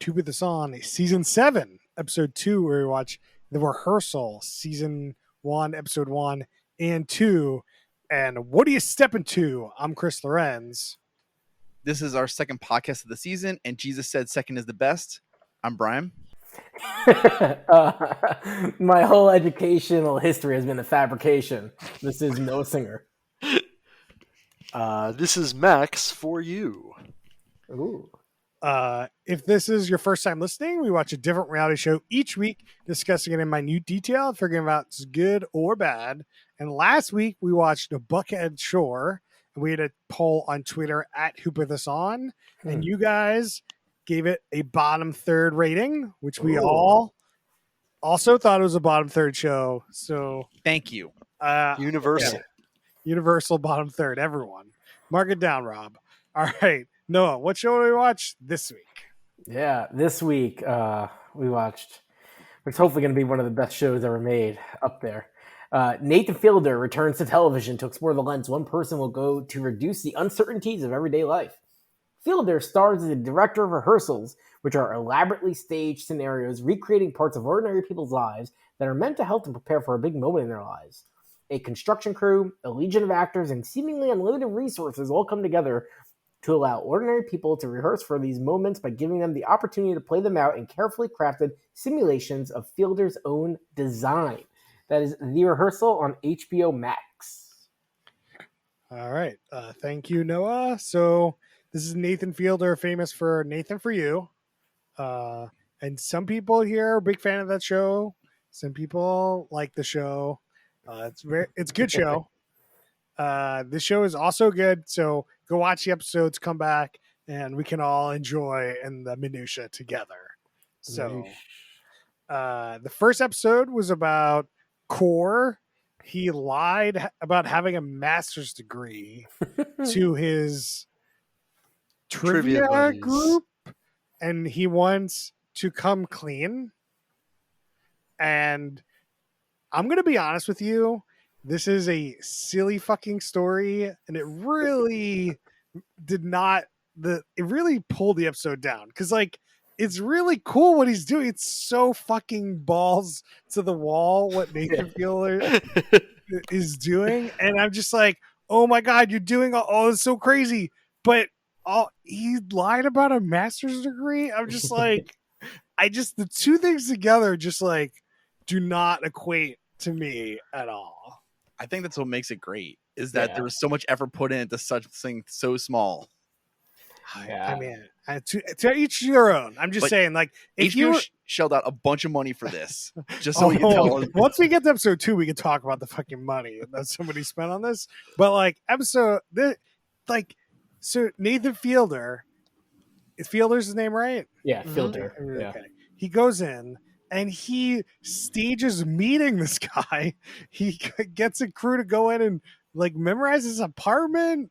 Who Put This On, Season 7, Episode 2, where we watch The Rehearsal, Season 1, Episode 1 and 2. And what are you stepping to? I'm Chris Lorenz. This is our second podcast of the season, and Jesus said second is the best. I'm Brian. My whole educational history has been a fabrication. This is no singer. This is Max for you. Ooh. If this is your first time listening, we watch a different reality show each week, discussing it in minute detail, figuring out if it's good or bad. And last week, we watched a Buckhead Shore, and we had a poll on Twitter at Who Put This On, and you guys gave it a bottom third rating, which we all also thought it was a bottom third show. So thank you. Universal. Yeah. Universal bottom third, everyone. Mark it down, Rob. All right. Noah, what show did we watch this week? Yeah, this week we watched, it's hopefully going to be one of the best shows ever made up there. Nathan Fielder returns to television to explore the lens one person will go to reduce the uncertainties of everyday life. Fielder stars as the director of rehearsals, which are elaborately staged scenarios recreating parts of ordinary people's lives that are meant to help them prepare for a big moment in their lives. A construction crew, a legion of actors, and seemingly unlimited resources all come together to allow ordinary people to rehearse for these moments by giving them the opportunity to play them out in carefully crafted simulations of Fielder's own design. That is The Rehearsal on HBO Max. All right. Thank you, Noah. So this is Nathan Fielder, famous for Nathan For You. And some people here are a big fan of that show. Some people like the show. It's a good show. This show is also good. So go watch the episodes, come back, and we can all enjoy in the minutia together. So the first episode was about Core. He lied about having a master's degree to his trivia group, and he wants to come clean. And I'm going to be honest with you. This is a silly fucking story, and it really it really pulled the episode down. Cause like, it's really cool what he's doing. It's so fucking balls to the wall what Nathan Fielder is doing. And I'm just like, oh my God, you're doing it's so crazy. But he lied about a master's degree. I'm just like, the two things together just like do not equate to me at all. I think that's what makes it great, is that there was so much effort put into such something so small. Yeah. I mean, to each your own. I'm just saying, like, if HBO you shelled out a bunch of money for this, just so we can tell. Once we get to episode 2, we can talk about the fucking money that somebody spent on this. But like so Nathan Fielder, is Fielder's his name, right? Yeah, Fielder. Mm-hmm. Yeah. Okay. He goes in and he stages meeting this guy. He gets a crew to go in and like memorize his apartment.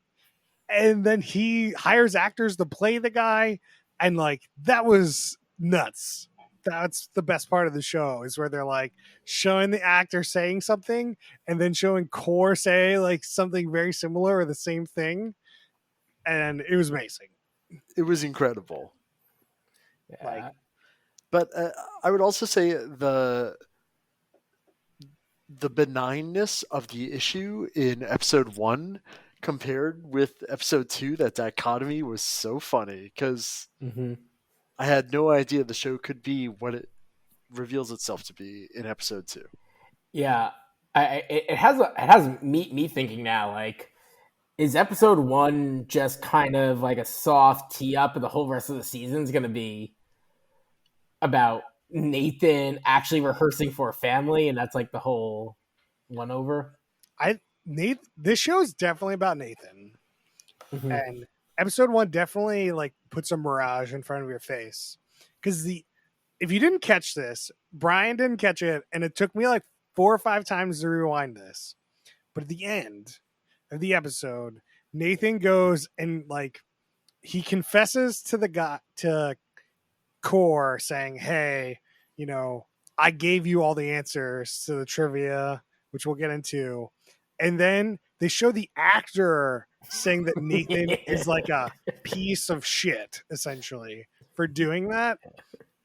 And then he hires actors to play the guy. And like, that was nuts. That's the best part of the show, is where they're like showing the actor saying something and then showing Core say like something very similar or the same thing. And it was amazing. It was incredible. Yeah. Like, but I would also say the benignness of the issue in episode 1 compared with episode 2, that dichotomy was so funny, because I had no idea the show could be what it reveals itself to be in episode 2. Yeah, it has me thinking now, like, is episode 1 just kind of like a soft tee up, and the whole rest of the season is going to be about Nathan actually rehearsing for a family, and that's like the whole one over? This show is definitely about Nathan, and episode 1 definitely like puts a mirage in front of your face. Because if you didn't catch this, Brian didn't catch it, and it took me like 4 or 5 times to rewind this. But at the end of the episode, Nathan goes and like he confesses to the guy, to Core, saying, "Hey, you know, I gave you all the answers to the trivia," which we'll get into. And then they show the actor saying that Nathan is like a piece of shit, essentially. for doing that.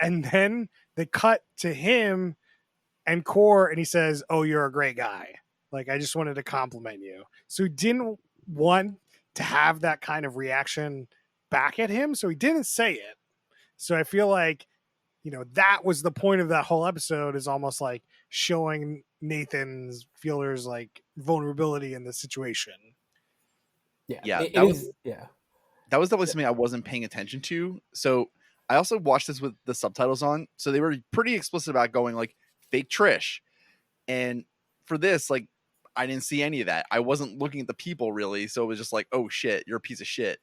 And then they cut to him and Core, and he says, "Oh, you're a great guy. Like, I just wanted to compliment you." So he didn't want to have that kind of reaction back at him, so he didn't say it. So I feel like, that was the point of that whole episode, is almost like showing Nathan's Fielder's like vulnerability in the situation. Yeah, it is. Yeah, that was definitely something I wasn't paying attention to. So I also watched this with the subtitles on, so they were pretty explicit about going like fake Trish, and for this, like, I didn't see any of that. I wasn't looking at the people really, so it was just like, oh shit, you're a piece of shit.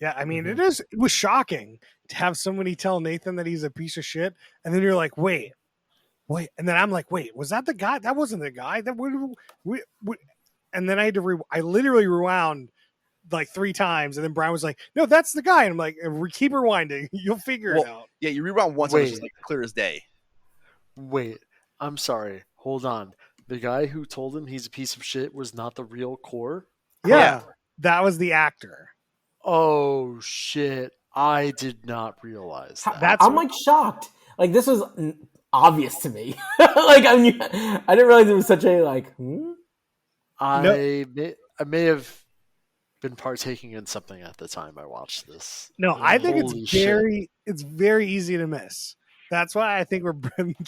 Yeah, I mean, it was shocking to have somebody tell Nathan that he's a piece of shit, and then you're like, wait, and then I'm like, wait, was that the guy? That wasn't the guy. That we and then I had to I literally rewound like 3 times, and then Brian was like, no, that's the guy, and I'm like, keep rewinding, you'll figure it out. Yeah, you rewound once, and it was just like clear as day. Wait, I'm sorry. Hold on. The guy who told him he's a piece of shit was not the real Core? Yeah, that was the actor. Oh shit! I did not realize that. I'm like shocked. Like, this was obvious to me. Like, I didn't realize it was such a like. I may have been partaking in something at the time I watched this. No, I think it's very easy to miss. That's why I think we're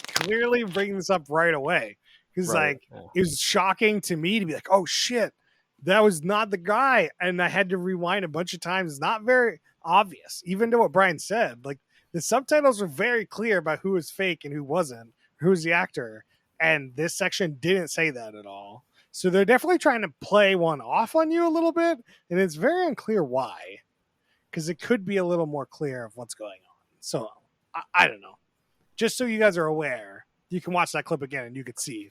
clearly bringing this up right away, because it was shocking to me to be like, oh shit, that was not the guy, and I had to rewind a bunch of times. It's not very obvious, even to what Brian said. Like, the subtitles were very clear about who was fake and who wasn't, who was the actor, and this section didn't say that at all. So they're definitely trying to play one off on you a little bit, and it's very unclear why, because it could be a little more clear of what's going on. So I don't know. Just so you guys are aware, you can watch that clip again and you could see.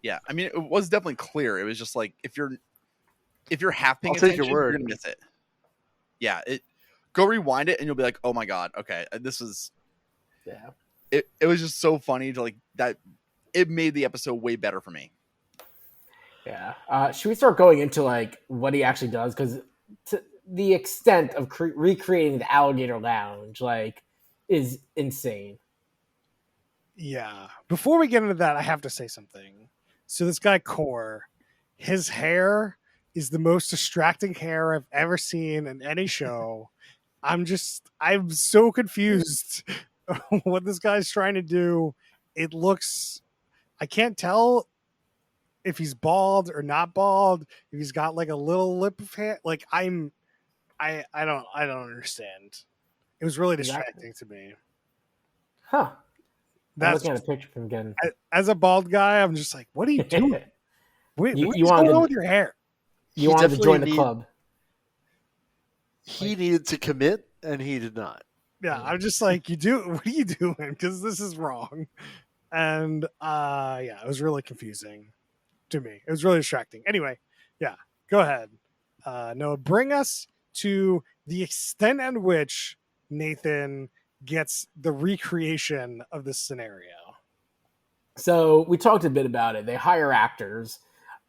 Yeah, I mean, it was definitely clear. It was just like, if you're half paying attention, you're gonna miss it. Yeah, go rewind it and you'll be like, oh my god, okay, this was. Yeah. It was just so funny to like that. It made the episode way better for me. Yeah. Should we start going into like what he actually does? Because to the extent of recreating the alligator lounge, like, is insane. Yeah. Before we get into that, I have to say something. So this guy Core, his hair is the most distracting hair I've ever seen in any show. I'm so confused what this guy's trying to do. It looks, I can't tell if he's bald or not bald, if he's got like a little lip of hair. Like, I don't understand. It was really distracting to me. Huh. That's I'm looking at a picture from again. As a bald guy, I'm just like, what are you doing? What's going on with your hair? You wanted to join the club. He needed to commit, and he did not. Yeah, I'm just like, what are you doing? Because this is wrong. And it was really confusing to me. It was really distracting. Anyway, yeah, go ahead. Noah, bring us to the extent at which Nathan gets the recreation of this scenario. So we talked a bit about it. They hire actors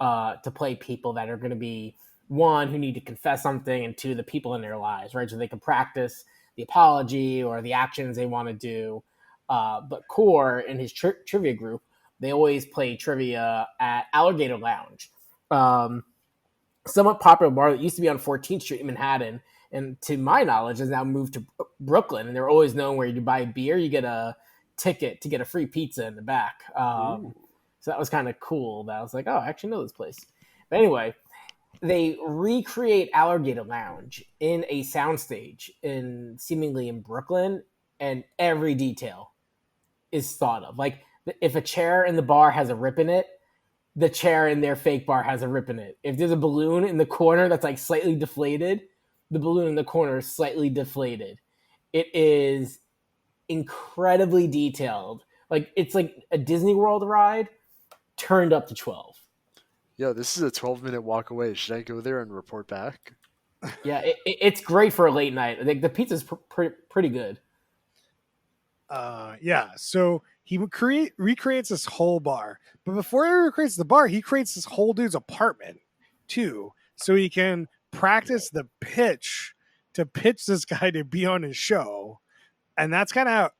to play people that are going to be, one, who need to confess something, and two, the people in their lives, right? So they can practice the apology or the actions they want to do. But Core and his trivia group, they always play trivia at Alligator Lounge, somewhat popular bar that used to be on 14th Street in Manhattan, and to my knowledge has now moved to Brooklyn. And they're always known where you buy beer, you get a ticket to get a free pizza in the back. So that was kind of cool. That I was like, oh, I actually know this place. But anyway, they recreate Alligator Lounge in a soundstage seemingly in Brooklyn, and every detail is thought of. Like, if a chair in the bar has a rip in it, the chair in their fake bar has a rip in it. If there's a balloon in the corner that's like slightly deflated, the balloon in the corner is slightly deflated. It is incredibly detailed. Like, it's like a Disney World ride turned up to 12. Yo, this is a 12-minute walk away. Should I go there and report back? Yeah, it's great for a late night. Like, the pizza's pretty good. So he recreates this whole bar, but before he recreates the bar, he creates this whole dude's apartment too, so he can practice the pitch to pitch this guy to be on his show. And that's kind of how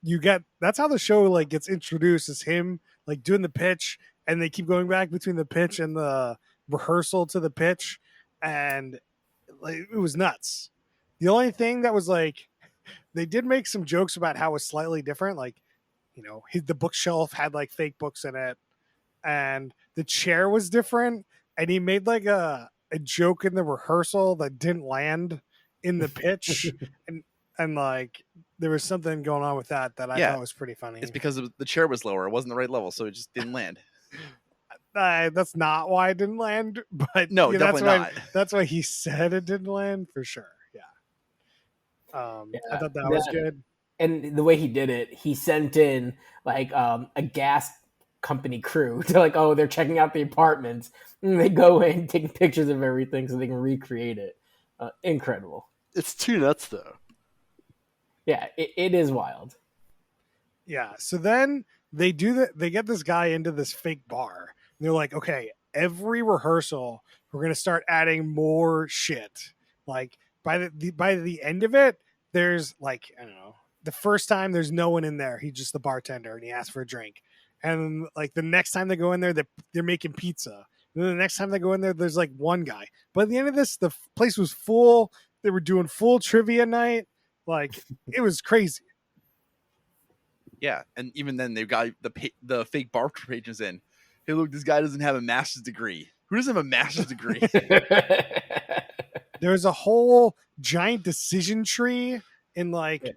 that's how the show like gets introduced, is him like doing the pitch, and they keep going back between the pitch and the rehearsal to the pitch, and like it was nuts. The only thing that was like, they did make some jokes about how it was slightly different, like, you know, the bookshelf had like fake books in it, and the chair was different, and he made like a joke in the rehearsal that didn't land in the pitch, and like there was something going on with that I thought was pretty funny. It's because the chair was lower; it wasn't the right level, so it just didn't land. That's not why it didn't land, but no, definitely not. That's why he said it didn't land for sure. Yeah, I thought that was good. And the way he did it, he sent in like a gas company crew to like, oh, they're checking out the apartments, and they go in taking pictures of everything so they can recreate it. Incredible. It's too nuts though. Yeah, it is wild. Yeah. So then they get this guy into this fake bar. And they're like, okay, every rehearsal we're gonna start adding more shit. Like by the end of it, there's like, I don't know, the first time there's no one in there. He's just the bartender and he asks for a drink. And like the next time they go in there, they're making pizza. And then the next time they go in there, there's like one guy. But at the end of this, the place was full. They were doing full trivia night. Like it was crazy. Yeah, and even then they've got the fake bar patrons in. Hey, look, this guy doesn't have a master's degree. Who doesn't have a master's degree? There's a whole giant decision tree in like,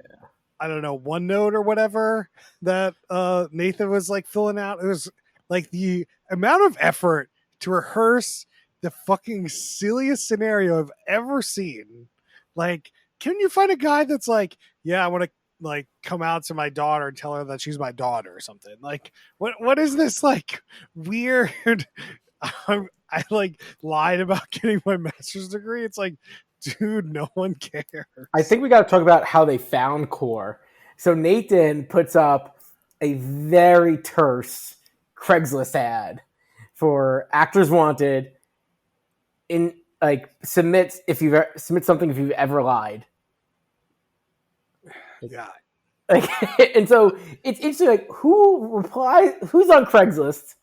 I don't know, OneNote or whatever that Nathan was like filling out. It was like the amount of effort to rehearse the fucking silliest scenario I've ever seen. Like, can you find a guy that's like, yeah, I want to like come out to my daughter and tell her that she's my daughter or something? Like, what is this like weird? I like lied about getting my master's degree. It's like, dude, no one cares. I think we got to talk about how they found Core. So Nathan puts up a very terse Craigslist ad for Actors Wanted. In like submit something if you've ever lied. Yeah. Like, and so it's interesting. Like, who's on Craigslist?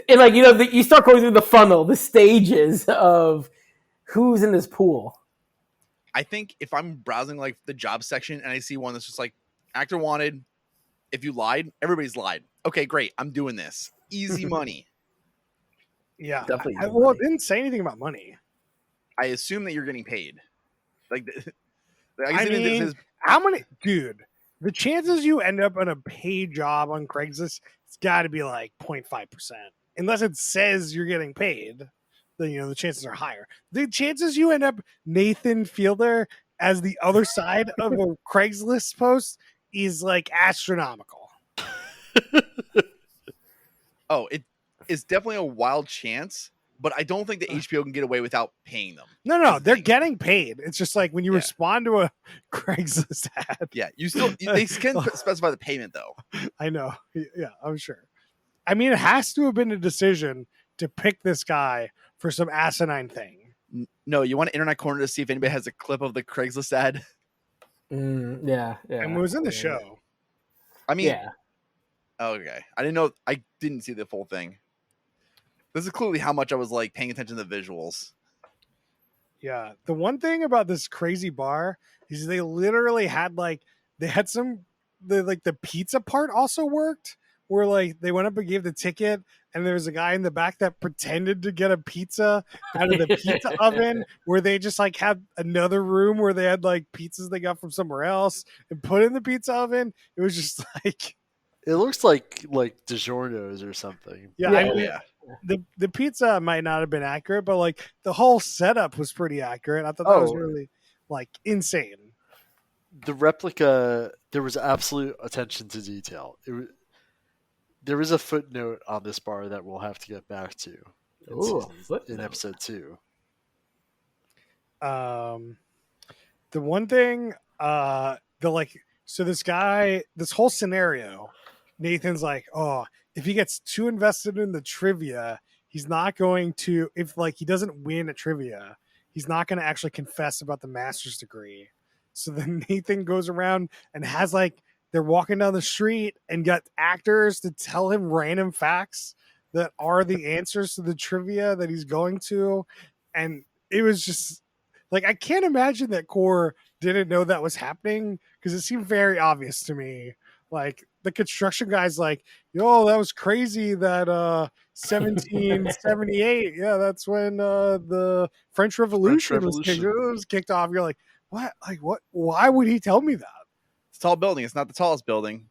And like, you know, you start going through the funnel, the stages of who's in this pool. I think if I'm browsing like the job section and I see one that's just like actor wanted, if you lied, everybody's lied. Okay, great. I'm doing this. Easy money. Yeah. Definitely. Well, it didn't say anything about money. I assume that you're getting paid. Like, I mean, how many, dude, the chances you end up on a paid job on Craigslist, it's got to be like 0.5%. Unless it says you're getting paid, then, you know, the chances are higher. The chances you end up Nathan Fielder as the other side of a Craigslist post is like astronomical. Oh, it is definitely a wild chance, but I don't think the HBO can get away without paying them. No, they're getting paid. It's just like when you respond to a Craigslist ad. Yeah, they can specify the payment though. I know. Yeah, I'm sure. I mean, it has to have been a decision to pick this guy for some asinine thing. No, you want Internet Corner to see if anybody has a clip of the Craigslist ad? Yeah. And it was in the show. I mean, yeah. Okay. I didn't know. I didn't see the full thing. This is clearly how much I was like paying attention to the visuals. Yeah. The one thing about this crazy bar is they literally had like, the pizza part also worked, where like they went up and gave the ticket, and there was a guy in the back that pretended to get a pizza out of the pizza oven, where they just like had another room where they had like pizzas they got from somewhere else and put in the pizza oven. It was just like, it looks like DiGiorno's or something. Yeah, I mean, the pizza might not have been accurate, but like the whole setup was pretty accurate. I thought that was really like insane. The replica, there was absolute attention to detail. There is a footnote on this bar that we'll have to get back to in episode 2. The one thing, this whole scenario, Nathan's like, oh, if he gets too invested in the trivia, he's not going to, if like he doesn't win at trivia, he's not going to actually confess about the master's degree. So then Nathan goes around and has like they're walking down the street and got actors to tell him random facts that are the answers to the trivia that he's going to. And it was just like, I can't imagine that Core didn't know that was happening because it seemed very obvious to me. Like the construction guy's like, yo, that was crazy that 1778, yeah, that's when the French Revolution was kicked off. You're like, what? Like what? Why would he tell me that? It's a tall building. It's not the tallest building.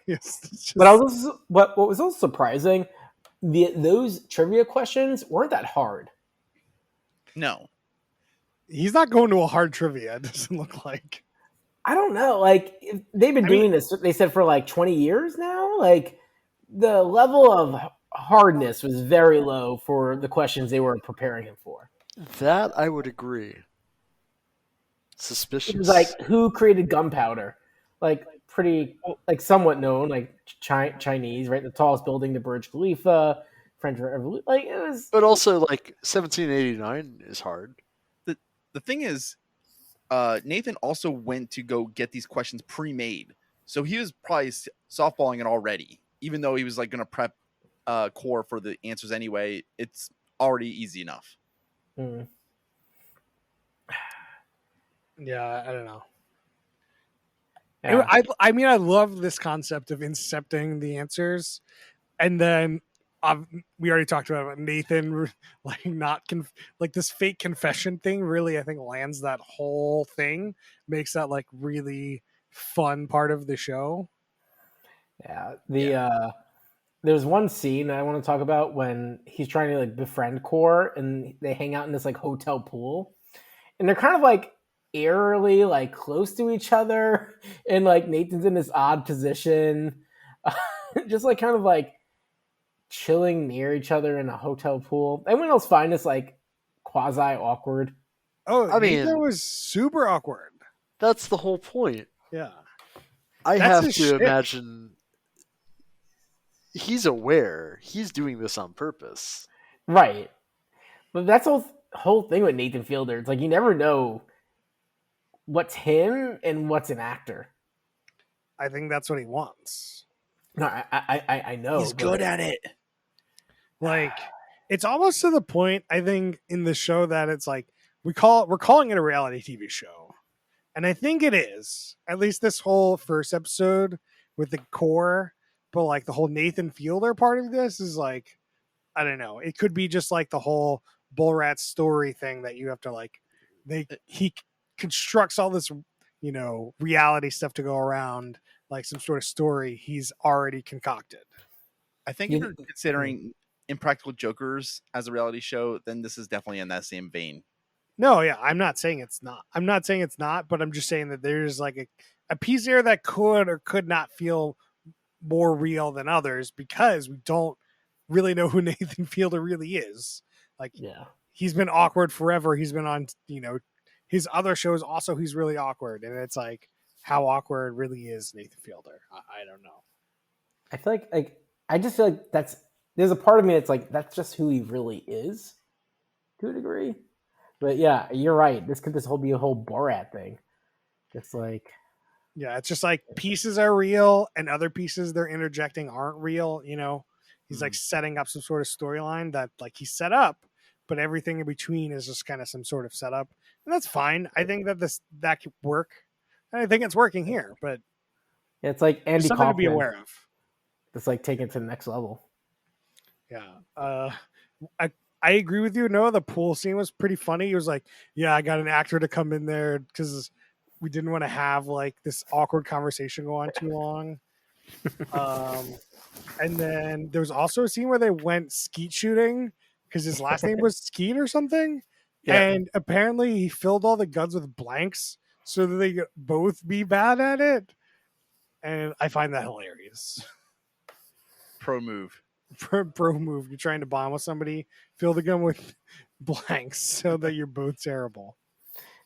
Yes, just... But I was also, what was also surprising, those trivia questions weren't that hard. No. He's not going to a hard trivia, it doesn't look like. I don't know. Like, they've been doing this, they said, for like 20 years now. Like, the level of hardness was very low for the questions they were preparing him for. That I would agree. Suspicious. It was like, who created gunpowder? Like, pretty, like, somewhat known, like, Chinese, right? The tallest building, the Burj Khalifa, French Revolution. Like, it was. But also, like, 1789 is hard. The thing is, Nathan also went to go get these questions pre-made, so he was probably softballing it already. Even though he was like going to prep Core for the answers anyway, it's already easy enough. Yeah, I don't know. Yeah. I mean, I love this concept of incepting the answers, and then we already talked about Nathan, like like this fake confession thing. Really, I think lands that whole thing, makes that like really fun part of the show. Yeah, there's one scene I want to talk about when he's trying to like befriend Core, and they hang out in this like hotel pool, and they're kind of like eerily like close to each other, and like Nathan's in this odd position, just like kind of like chilling near each other in a hotel pool. Everyone else find this like quasi awkward. Oh, I mean, it was super awkward. That's the whole point. Yeah, I have to imagine he's aware he's doing this on purpose, right? But that's the whole thing with Nathan Fielder. It's like you never know what's him and what's an actor. I think that's what he wants. No, I know. He's good at it. Like, it's almost to the point, I think, in the show that it's like we're calling it a reality TV show, and I think it is. At least this whole first episode with the Core, but like the whole Nathan Fielder part of this is like, I don't know. It could be just like the whole Bull Rat story thing that you have to like. He constructs all this, reality stuff to go around like some sort of story he's already concocted. I think if you're considering Impractical Jokers as a reality show, then this is definitely in that same vein. No, yeah, I'm not saying it's not, but I'm just saying that there's like a piece there that could or could not feel more real than others because we don't really know who Nathan Fielder really is. Like, he's been awkward forever. He's been on, his other shows also, he's really awkward. And it's like, how awkward really is Nathan Fielder? I don't know. I feel like I just feel like there's a part of me that's like, that's just who he really is to a degree. But yeah, you're right. This could be a whole Borat thing. It's like, yeah, it's just like pieces are real and other pieces they're interjecting aren't real. He's like setting up some sort of storyline that like he set up, but everything in between is just kind of some sort of setup, and that's fine. I think that could work, and I think it's working here. But it's like Andy something Kaufman to be aware of. It's like taking it to the next level. Yeah, I agree with you. No, the pool scene was pretty funny. He was like, "Yeah, I got an actor to come in there because we didn't want to have like this awkward conversation go on too long." And then there was also a scene where they went skeet shooting because his last name was Skeet or something. Yeah. And apparently he filled all the guns with blanks so that they could both be bad at it. And I find that hilarious. Pro move. Pro move. You're trying to bomb with somebody, fill the gun with blanks so that you're both terrible.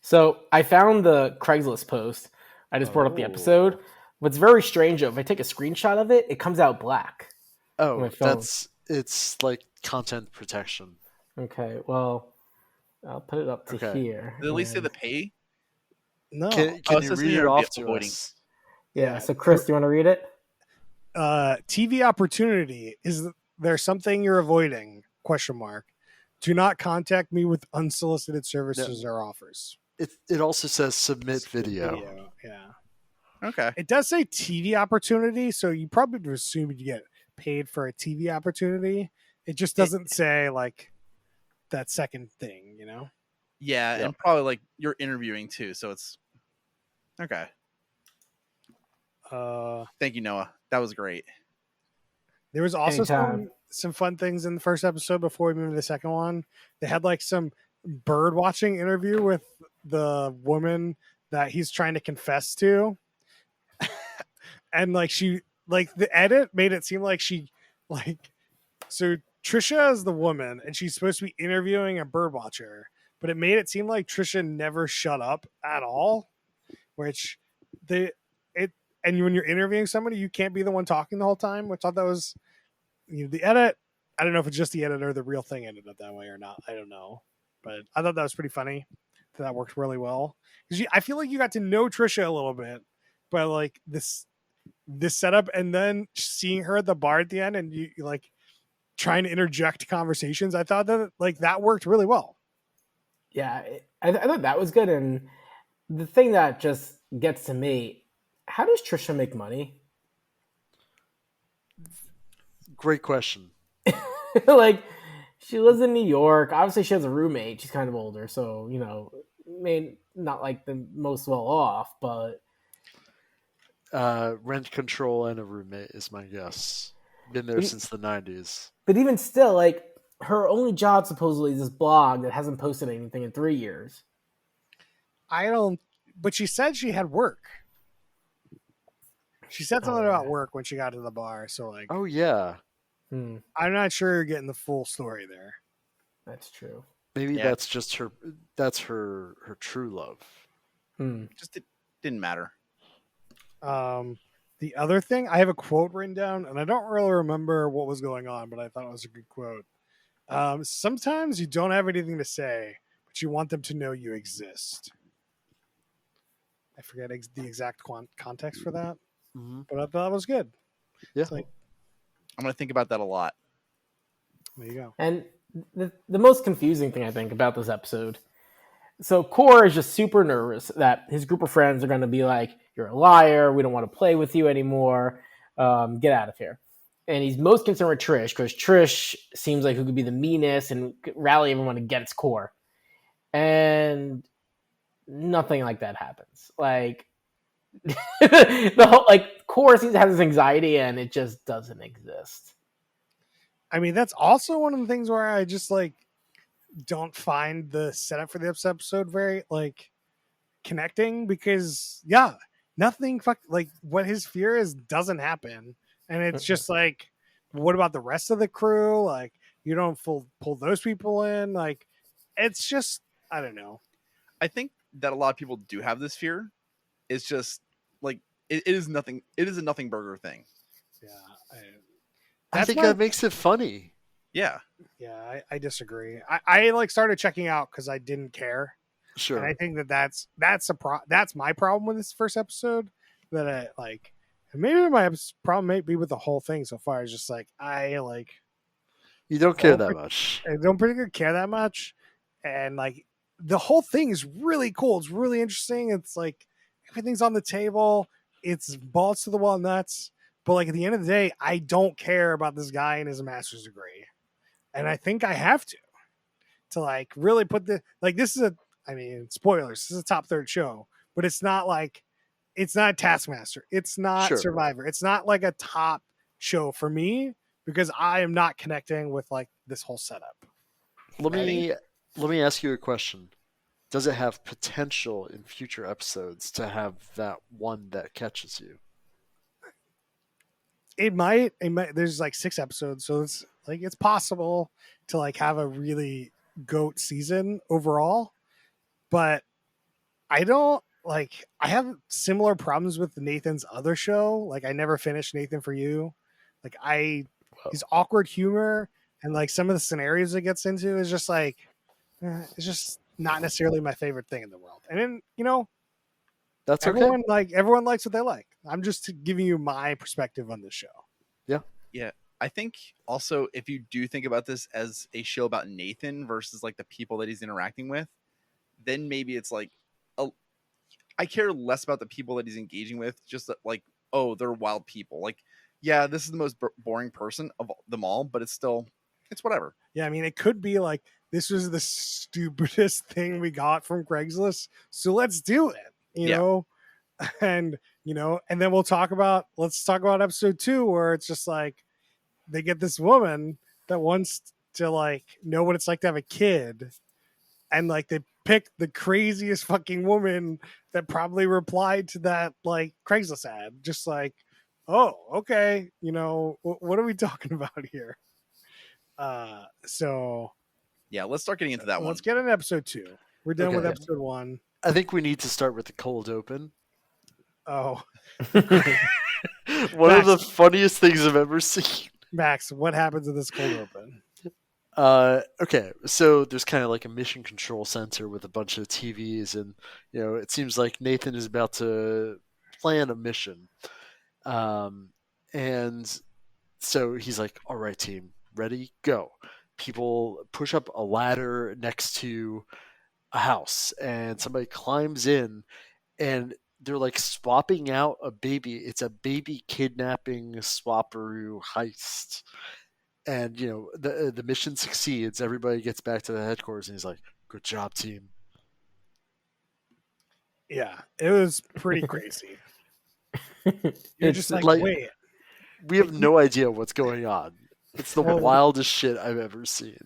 So I found the Craigslist post. I just brought up the episode. What's very strange, though, if I take a screenshot of it, it comes out black. Oh, it's like content protection. Okay, well, I'll put it up to Okay. here. Did at least say and- the pay? No. Can it you says read here it off be to avoiding. us? yeah. Yeah. So, Chris, do you want to read it? TV opportunity. Is there something you're avoiding? Question mark. Do not contact me with unsolicited services or offers. It also says submit video. Yeah. Okay. It does say TV opportunity, so you probably would assume you get paid for a TV opportunity. It just doesn't say like that second thing, you know? Yeah, Yep. and probably like you're interviewing too, so it's okay. Thank you, Noah. That was great. There was also Anytime. some fun things in the first episode before we move to the second one. They had like some bird watching interview with the woman that he's trying to confess to. And like she like the edit made it seem like she like so Trisha is the woman and she's supposed to be interviewing a bird watcher, but it made it seem like Trisha never shut up at all. Which they it and when you're interviewing somebody, you can't be the one talking the whole time, which I thought that was the edit. I don't know if it's just the edit or the real thing ended up that way or not. I don't know, but I thought that was pretty funny. That worked really well because I feel like you got to know Trisha a little bit, but like this setup and then seeing her at the bar at the end and you like trying to interject conversations. I thought that like that worked really well. Yeah, I thought that was good. And the thing that just gets to me, how does Trisha make money? Great question. Like, she lives in New York. Obviously, she has a roommate. She's kind of older, so may not like the most well off, but Rent control and a roommate is my guess. Been there since the 90s. but even still, like, her only job supposedly is this blog that hasn't posted anything in 3 years. But she said she had work. She said something about work when she got to the bar. So like, Oh yeah, I'm not sure you're getting the full story there. That's true. maybe Yeah. that's just her. That's her true love. Just didn't matter. The other thing, I have a quote written down, and I don't really remember what was going on, but I thought it was a good quote. Sometimes you don't have anything to say, but you want them to know you exist. I forget the exact context for that, but I thought it was good. Yeah. It's like, I'm gonna think about that a lot. there you go. And the most confusing thing I think about this episode, so Core is just super nervous that his group of friends are going to be like, "You're a liar. We don't want to play with you anymore. Get out of here." And he's most concerned with Trish because Trish seems like who could be the meanest and rally everyone against Core. And nothing like that happens. Like the whole Core seems to have this anxiety and it just doesn't exist. I mean, that's also one of the things where I just like don't find the setup for this episode very like connecting because nothing like what his fear is doesn't happen, and it's just like, what about the rest of the crew? Like, you don't pull those people in. Like, it's just I don't know. I think that a lot of people do have this fear. It's just like it is nothing. It is a nothing burger thing. Yeah, I think that makes it funny. Yeah. Yeah, I disagree. I like started checking out because I didn't care. Sure. And I think that's my problem with this first episode. That I like, and maybe my problem may be with the whole thing so far. Is just like you don't care that much. I don't particularly care that much, and like the whole thing is really cool. It's really interesting. It's like everything's on the table. It's balls to the wall nuts. But like at the end of the day, I don't care about this guy and his master's degree, and I think I have to like really put this is spoilers. This is a top third show, but it's not Taskmaster. It's not Survivor. It's not like a top show for me because I am not connecting with like this whole setup. Let me ask you a question. Does it have potential in future episodes to have that one that catches you? It might. There's like 6 episodes, so it's like it's possible to like have a really goat season overall. But I don't like. I have similar problems with Nathan's other show. Like I never finished Nathan for You. Like his awkward humor and like some of the scenarios it gets into is just like it's just not necessarily my favorite thing in the world. And then, you know, That's okay. everyone likes what they like. I'm just giving you my perspective on this show. Yeah. Yeah. I think also if you do think about this as a show about Nathan versus like the people that he's interacting with, then maybe it's like I care less about the people that he's engaging with, just that, like, oh, they're wild people. Like, yeah, this is the most boring person of them all, but it's whatever. Yeah, I mean, it could be like this was the stupidest thing we got from Craigslist, so let's do it. You know, and and then let's talk about episode 2 where it's just like they get this woman that wants to like know what it's like to have a kid, and like they pick the craziest fucking woman that probably replied to that like Craigslist ad, just like, oh, okay, what are we talking about here? So yeah, let's start getting into that one. Let's get into episode 2. We're done with episode 1. I think we need to start with the cold open. Oh. One of the funniest things I've ever seen. Max, what happens in this cold open? Okay, so there's kind of like a mission control center with a bunch of TVs, and it seems like Nathan is about to plan a mission. And so he's like, "All right, team, ready, go." People push up a ladder next to a house, and somebody climbs in, and they're like swapping out a baby. It's a baby kidnapping swapperoo heist. And the mission succeeds. Everybody gets back to the headquarters, and he's like, "Good job, team." Yeah, it was pretty crazy. You're just like, wait. We have no idea what's going on. It's the wildest shit I've ever seen.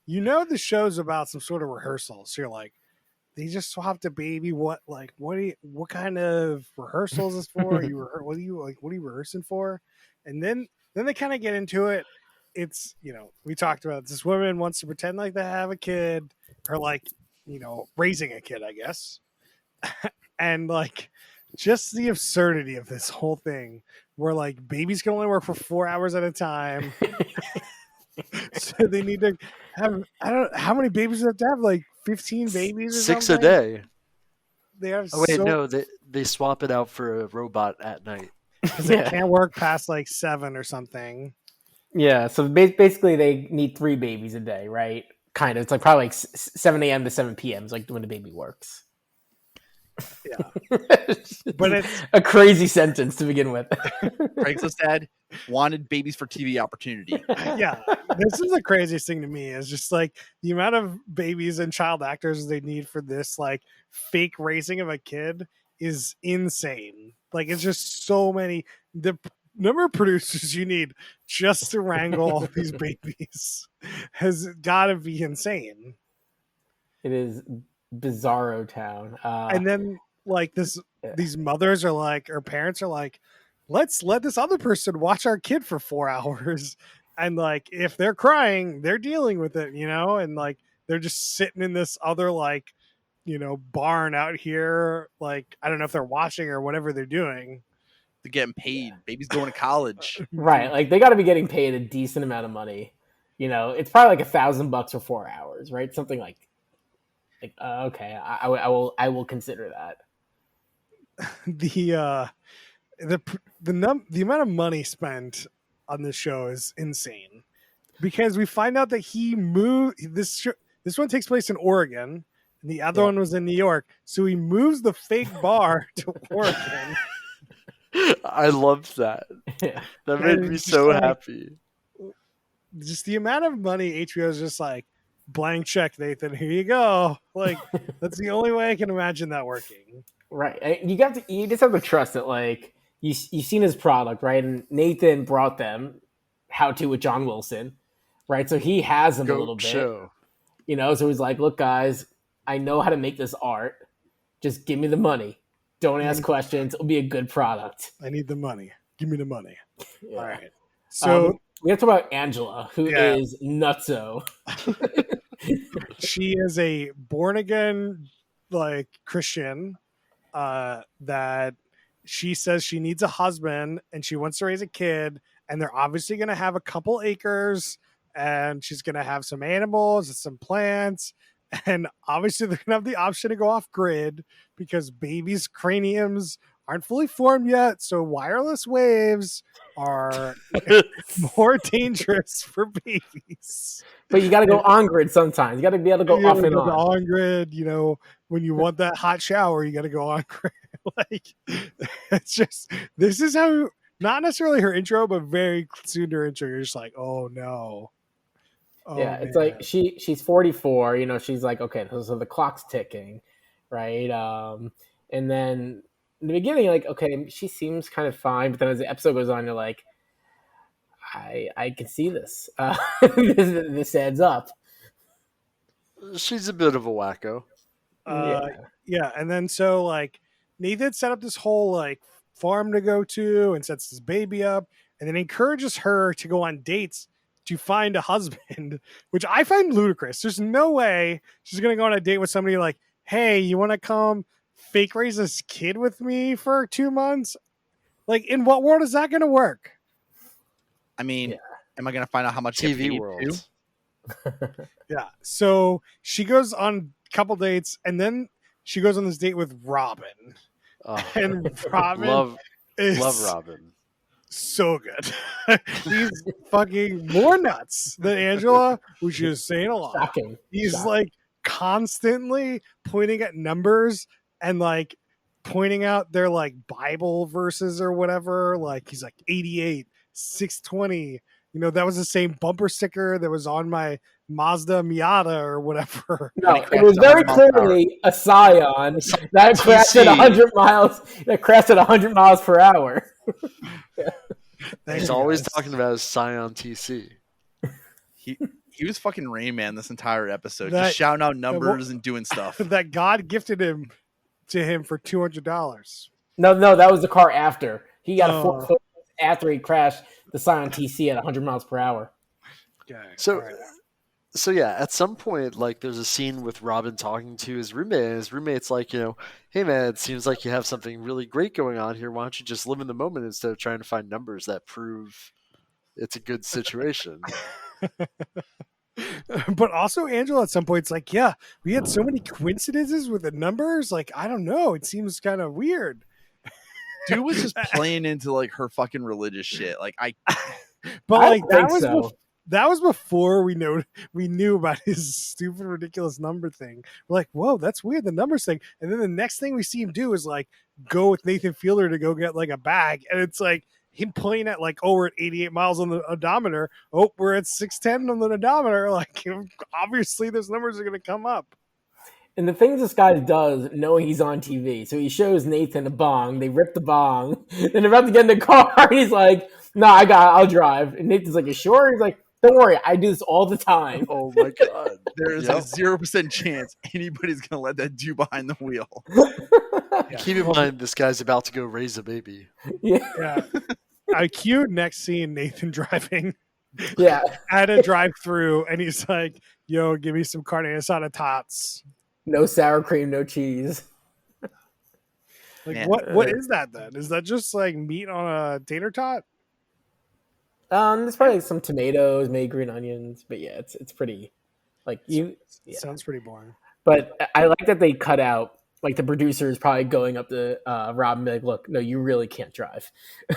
The show's about some sort of rehearsal, so you're like, they just swapped a baby. What kind of rehearsals is this for? What are you rehearsing for? And then they kind of get into it. It's, we talked about this woman wants to pretend like they have a kid, or like, raising a kid, I guess. And like just the absurdity of this whole thing where like babies can only work for 4 hours at a time. So they need to have, I don't know how many babies they have to have, like 15 babies or 6 something? a day. They have no, they swap it out for a robot at night. Because they can't work past like 7 or something. Yeah, so basically they need 3 babies a day, right? Kind of. It's like probably like 7 a.m. to 7 p.m. is like when the baby works. Yeah. But it's a crazy sentence to begin with. Craigslist ad, wanted babies for TV opportunity. Yeah. This is the craziest thing to me, is just like the amount of babies and child actors they need for this like fake raising of a kid is insane. Like it's just so many. The number of producers you need just to wrangle all these babies has got to be insane. It is bizarro town. And then like these mothers are like, or parents are like, let's let this other person watch our kid for 4 hours. And like, if they're crying, they're dealing with it, and like, they're just sitting in this other like, barn out here. Like, I don't know if they're watching or whatever they're doing. They're getting paid. Baby's going to college. Right. Like they got to be getting paid a decent amount of money. It's probably like $1,000 for 4 hours, right? Something like okay, I will consider that. The amount of money spent on this show is insane, because we find out that he moved this one takes place in Oregon and the other one was in New York, so he moves the fake bar to Oregon. I loved that. Yeah. That made me so happy. Just the amount of money HBO is just like, blank check, Nathan, here you go. Like, that's the only way I can imagine that working. Right. You just have to trust that, like, you've seen his product, right? And Nathan brought them How To with John Wilson, right? So he has them a little bit. Show. So he's like, look, guys, I know how to make this art. Just give me the money. Don't ask questions. It'll be a good product. I need the money. Give me the money. Yeah. All right. So we have to talk about Angela, who is nutso. She is a born again like Christian that she says she needs a husband and she wants to raise a kid, and they're obviously going to have a couple acres, and she's going to have some animals and some plants, And obviously, they're gonna have the option to go off grid because babies' craniums aren't fully formed yet. So wireless waves are more dangerous for babies. But you got to go on grid sometimes. You got to be able to go You off gotta and go to on. on grid. When you want that hot shower, you got to go on grid. Like, it's just, this is how, not necessarily her intro, but very soon to her intro, you're just like, oh no. Oh Yeah, it's man. like she's 44. She's like, okay, so the clock's ticking, right? And then in the beginning, like, okay, she seems kind of fine, but then as the episode goes on, you're like, I can see this. This adds up. She's a bit of a wacko. Uh, Yeah. yeah, and then so like Nathan set up this whole like farm to go to and sets this baby up, and then encourages her to go on dates to find a husband, which I find ludicrous. There's no way she's gonna go on a date with somebody like, hey, you want to come fake raise this kid with me for 2 months? Like, in what world is that gonna work? I mean, Yeah. am I gonna find out how much you get TV paid world. too? Yeah. So she goes on a couple dates, and then she goes on this date with Robin. Oh, And Robin love is Robin. so good. He's fucking more nuts than Angela, which is saying a lot. Shocking. He's Shocking. like constantly pointing at numbers and like pointing out their like Bible verses or whatever. Like he's like 88, 620. That was the same bumper sticker that was on my Mazda Miata or whatever. No, When he it was crashed very 100 miles per hour. clearly a Scion that crashed at TC. 100 miles. That crashed at 100 miles per hour. Thank He's you, always guys. talking about his Scion TC. He was fucking Rain Man this entire episode, That- just shouting out numbers and doing stuff. that God gifted him to him for $200. No, that was the car after. He got a Oh. foot after he crashed the Scion TC at 100 miles per hour. Okay. So, all right. so yeah, at some point, like, there's a scene with Robin talking to his roommate, and his roommate's like, hey man, it seems like you have something really great going on here. Why don't you just live in the moment instead of trying to find numbers that prove it's a good situation? But also Angela at some point's like, yeah, we had so many coincidences with the numbers. Like, I don't know. It seems kind of weird. Dude was just playing into like her fucking religious shit. Like But I like don't that think was so. that was before we knew about his stupid, ridiculous number thing. We're like, whoa, that's weird, the numbers thing. And then the next thing we see him do is like go with Nathan Fielder to go get like a bag, and it's like him playing at like, oh, we're at 88 miles on the odometer. Oh, we're at 610 on the odometer. Like, obviously, those numbers are going to come up. And the things this guy does, knowing he's on TV. So he shows Nathan a bong. They rip the bong. Then they're about to get in the car. And he's like, no, I'll drive. And Nathan's like, you sure? He's like, don't worry. I do this all the time. Oh my god! there is Yep. a 0% chance anybody's gonna let that dude behind the wheel. Yeah. Keep in mind, this guy's about to go raise a baby. Yeah. I cued next scene Nathan driving Yeah. at a drive-through, and he's like, "Yo, give me some carne asada tots." No sour cream, no cheese. Like, Man. what is that then? Is that just like meat on a tater tot? There's probably some tomatoes, maybe green onions, but yeah, it's pretty like you. Yeah. Sounds pretty boring. But I like that they cut out like the producer is probably going up to Rob and be like, look, no, you really can't drive.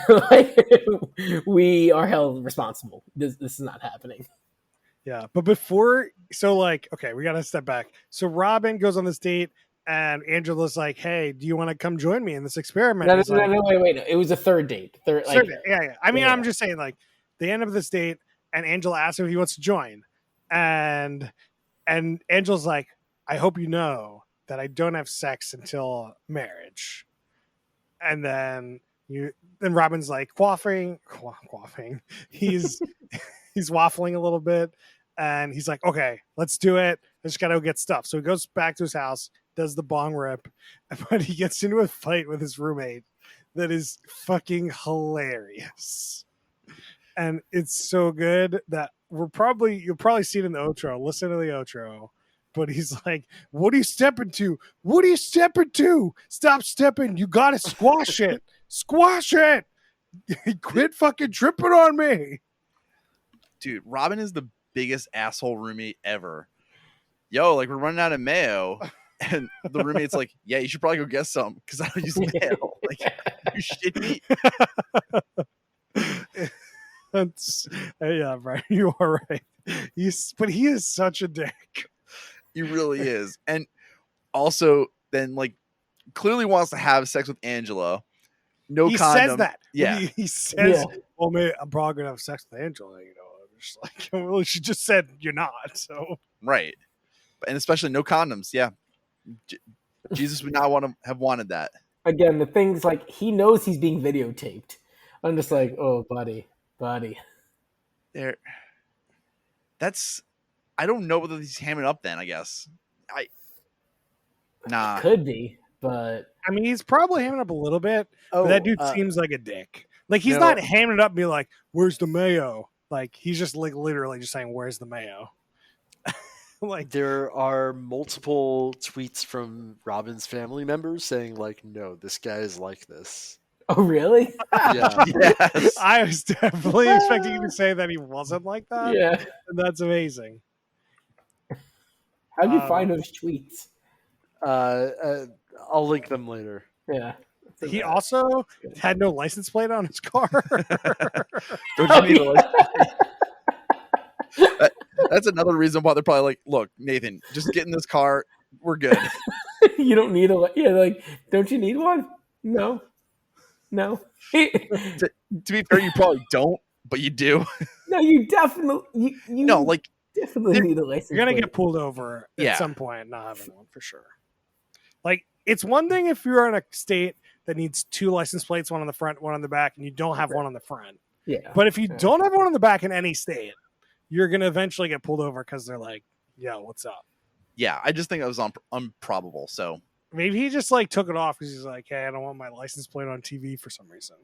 Like, we are held responsible. This is not happening. Yeah, but before, so like, okay, we got to step back. So Robin goes on this date, and Angela's like, "Hey, do you want to come join me in this experiment?" No, He's like, wait. It was a third date. Third, like, yeah. I mean, Yeah. I'm just saying, like, they end up this date, and Angela asks him if he wants to join, and Angela's like, "I hope you know that I don't have sex until marriage," and then Robin's like quaffing. He's he's waffling a little bit, and he's like, "Okay, let's do it. I just gotta go get stuff." So he goes back to his house, does the bong rip, but he gets into a fight with his roommate that is fucking hilarious, and it's so good that you'll probably see it in the outro. Listen to the outro. But he's like, "What are you stepping to? What are you stepping to? Stop stepping! You gotta squash it! Squash it! Quit fucking tripping on me!" Dude, Robin is the biggest asshole roommate ever. yo, like we're running out of mayo. And the roommate's like, yeah, you should probably go get some because I don't use mayo. Like, you shit me. That's yeah, Brian, you are right. But he is such a dick. He really is. And also then like clearly wants to have sex with Angela. No he condom. says that. Yeah. He says, Yeah. well, maybe I'm probably gonna have sex with Angela, I'm just like, well, she just said you're not, so Right. And especially no condoms. Yeah. Jesus would not want to have wanted that. Again, the thing's like he knows he's being videotaped. I'm just like, oh, buddy. There. That's. I don't know whether he's hamming up. Then I guess. Nah. Could be, but I mean, he's probably hamming up a little bit. Oh, But that dude seems like a dick. Like he's not hamming it up, and be like, "Where's the mayo?" Like he's just like literally just saying, "Where's the mayo?" Like there are multiple tweets from Robin's family members saying like, "No, this guy is like this." oh, really? Yeah, Yes. I was definitely expecting you to say that he wasn't like that. Yeah. And that's amazing. How'd you find those tweets? I'll link them later. Yeah. He also had no license plate on his car. Don't you need a license plate? That's another reason why they're probably like, look, Nathan, just get in this car. We're good. You don't need like, don't you need one? No. To be fair, you probably don't, but you do. No, you definitely you No, like definitely need a license. You're gonna plate. get pulled over Yeah. at some point, not having one for sure. Like it's one thing if you're in a state that needs two license plates, one on the front, one on the back, and you don't have one on the front. Yeah. But if you don't have one on the back in any state, you're gonna eventually get pulled over because they're like, "Yo, what's up?" yeah, I just think that was improbable. So Maybe he just like took it off because he's like, "Hey, I don't want my license plate on TV for some reason."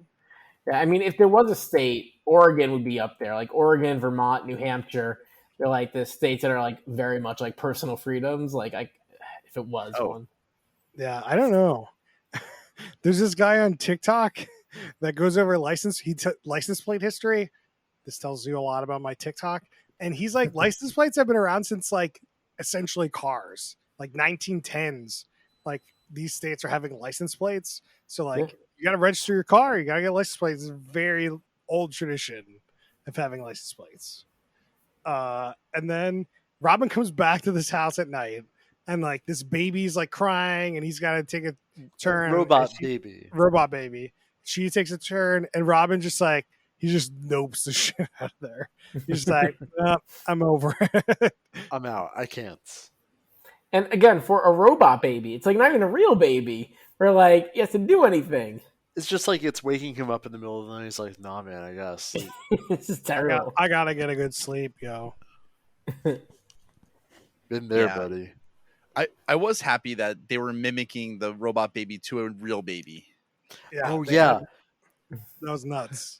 Yeah, I mean, if there was a state, Oregon would be up there. Like Oregon, Vermont, New Hampshire. They're like the states that are like very much like personal freedoms. Like if it was one. Yeah, I don't know. There's this guy on TikTok that goes over license plate history. This tells you a lot about my TikTok. And he's like, license plates have been around since like essentially cars, like 1910s. Like these states are having license plates. So like you got to register your car. You got to get license plates. It's a very old tradition of having license plates. And then Robin comes back to this house at night. And like this baby's like crying, and he's got to take a turn. Robot baby. She takes a turn, and Robin just like he just nopes the shit out of there. He's just like, I'm over it. I'm out. I can't. And again, for a robot baby, it's like not even a real baby. Where like he has to do anything. It's just like it's waking him up in the middle of the night. He's like, "Nah, man, I gotta sleep." This is terrible. I gotta get a good sleep, yo. Been there, Yeah. buddy. I was happy that they were mimicking the robot baby to a real baby. Yeah. Oh yeah. That was nuts.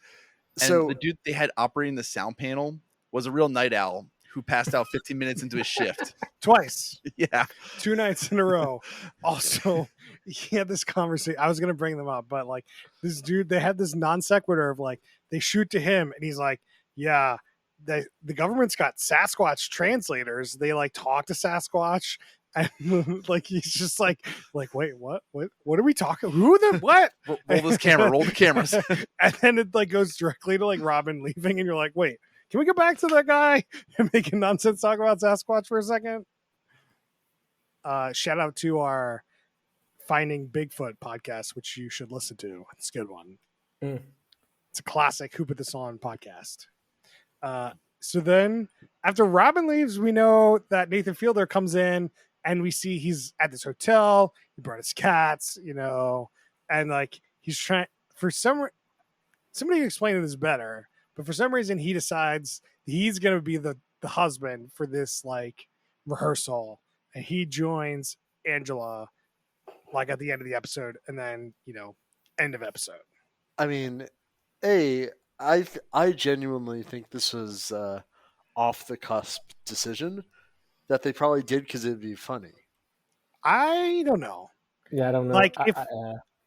And So the dude they had operating the sound panel was a real night owl who passed out 15 minutes into his shift. Twice. Yeah. 2 nights in a row. Also, he had this conversation. I was going to bring them up, but like this dude, they had this non sequitur of like, they shoot to him and he's like, yeah, the government's got Sasquatch translators. They like talk to Sasquatch. And like, he's just like, wait, what are we talking? Who the, what? Roll this camera, roll the cameras. And then it like goes directly to like Robin leaving. And you're like, wait, can we go back to that guy and make a nonsense talk about Sasquatch for a second? Shout out to our Finding Bigfoot podcast, which you should listen to. It's a good one. It's a classic Who Put This On podcast. So then after Robin leaves, we know that Nathan Fielder comes in and we see he's at this hotel. He brought his cats, and like he's trying for somebody explained this better, but for some reason he decides he's going to be the husband for this like rehearsal, and he joins Angela like at the end of the episode, and then end of episode. I mean, I genuinely think this was off the cusp decision that they probably did because it'd be funny. I don't know. Yeah, I don't know. Like